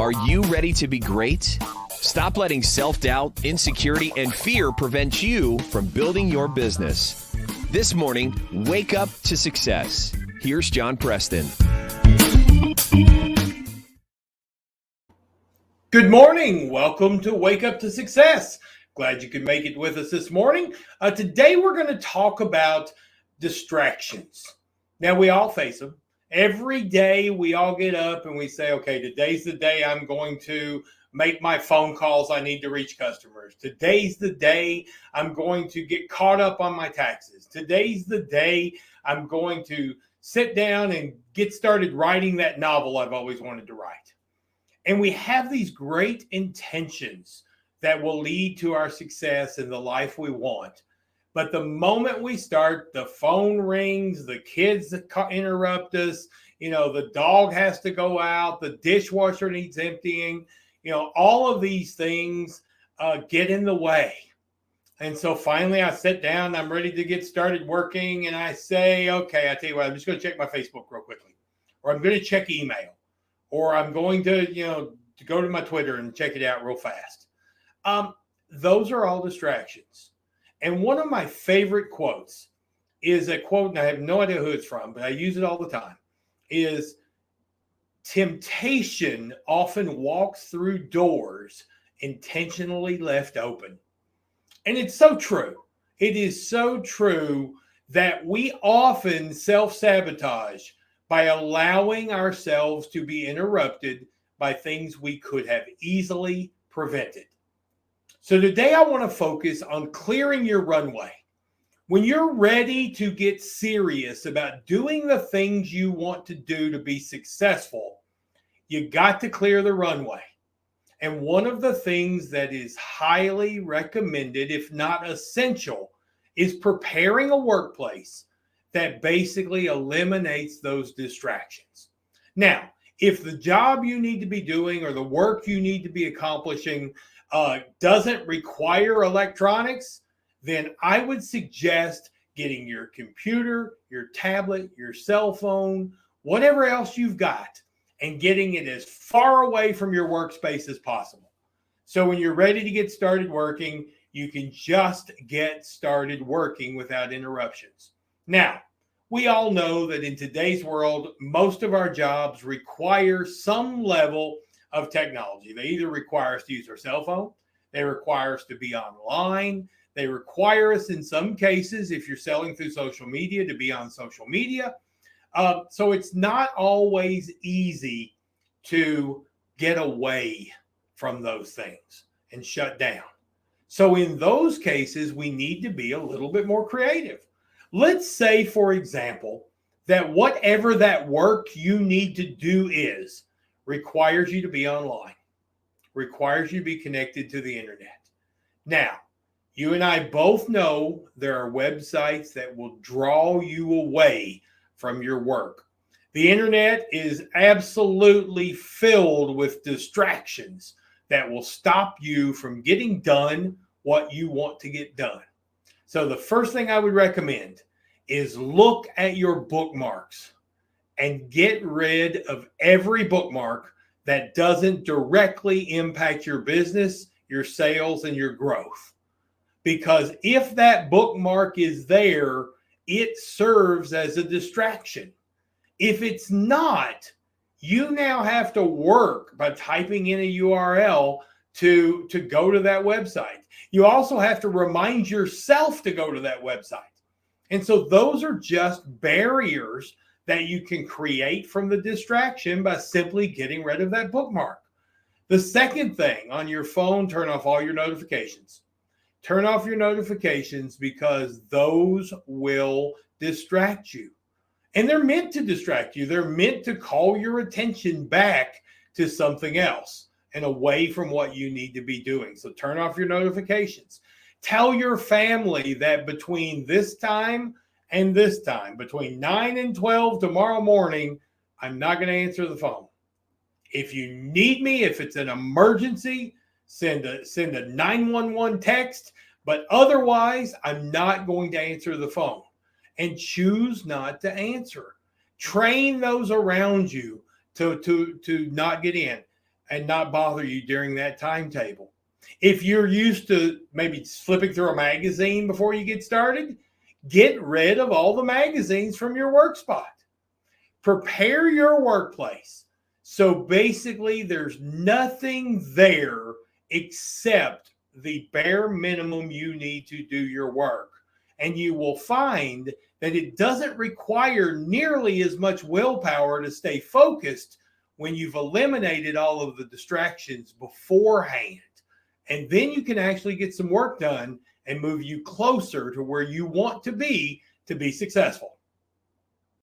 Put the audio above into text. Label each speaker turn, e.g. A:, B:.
A: Are you ready to be great? Stop letting self-doubt, insecurity, and fear prevent you from building your business. This morning, wake up to success. Here's John Preston.
B: Good morning. Welcome to Wake Up to Success. Glad you could make it with us this morning. Today, we're going to talk about distractions. Now, we all face them. Every day, we all get up and we say, okay, today's the day I'm going to make my phone calls I need to reach customers. Today's the day I'm going to get caught up on my taxes. Today's the day I'm going to sit down and get started writing that novel I've always wanted to write. And we have these great intentions that will lead to our success in the life we want. But the moment we start, the phone rings, the kids interrupt us, the dog has to go out, the dishwasher needs emptying, all of these things get in the way. And so finally I sit down, I'm ready to get started working, and I say, okay, I tell you what, I'm just going to check my Facebook real quickly, or I'm going to check email, or I'm going to, to go to my Twitter and check it out real fast. Those are all distractions. And one of my favorite quotes is a quote, and I have no idea who it's from, but I use it all the time, is temptation often walks through doors intentionally left open. And it's so true. It is so true that we often self-sabotage by allowing ourselves to be interrupted by things we could have easily prevented. So today I want to focus on clearing your runway. When you're ready to get serious about doing the things you want to do to be successful, you got to clear the runway. And one of the things that is highly recommended, if not essential, is preparing a workplace that basically eliminates those distractions. Now, if the job you need to be doing or the work you need to be accomplishing doesn't require electronics, then I would suggest getting your computer, your tablet, your cell phone, whatever else you've got, and getting it as far away from your workspace as possible. So when you're ready to get started working, you can just get started working without interruptions. Now, we all know that in today's world, most of our jobs require some level of technology. They either require us to use our cell phone, they require us to be online, they require us in some cases, if you're selling through social media, to be on social media. So it's not always easy to get away from those things and shut down. So in those cases, we need to be a little bit more creative. Let's say, for example, that whatever that work you need to do is requires you to be online, requires you to be connected to the internet. Now, you and I both know there are websites that will draw you away from your work. The internet is absolutely filled with distractions that will stop you from getting done what you want to get done. So the first thing I would recommend is look at your bookmarks and get rid of every bookmark that doesn't directly impact your business, your sales, and your growth. Because if that bookmark is there, it serves as a distraction. If it's not, you now have to work by typing in a URL to go to that website. You also have to remind yourself to go to that website. And so those are just barriers that you can create from the distraction by simply getting rid of that bookmark. The second thing on your phone, turn off all your notifications. Turn off your notifications because those will distract you. And they're meant to distract you. They're meant to call your attention back to something else and away from what you need to be doing. So turn off your notifications. Tell your family that between this time and this time, between 9 and 12 tomorrow morning, I'm not going to answer the phone. If you need me, if it's an emergency, send a 911 text, but otherwise, I'm not going to answer the phone. And choose not to answer. Train those around you to not get in. and not bother you during that timetable. If you're used to maybe flipping through a magazine before you get started, get rid of all the magazines from your work spot. Prepare your workplace. So basically, there's nothing there except the bare minimum you need to do your work. And you will find that it doesn't require nearly as much willpower to stay focused when you've eliminated all of the distractions beforehand. And then you can actually get some work done and move you closer to where you want to be successful.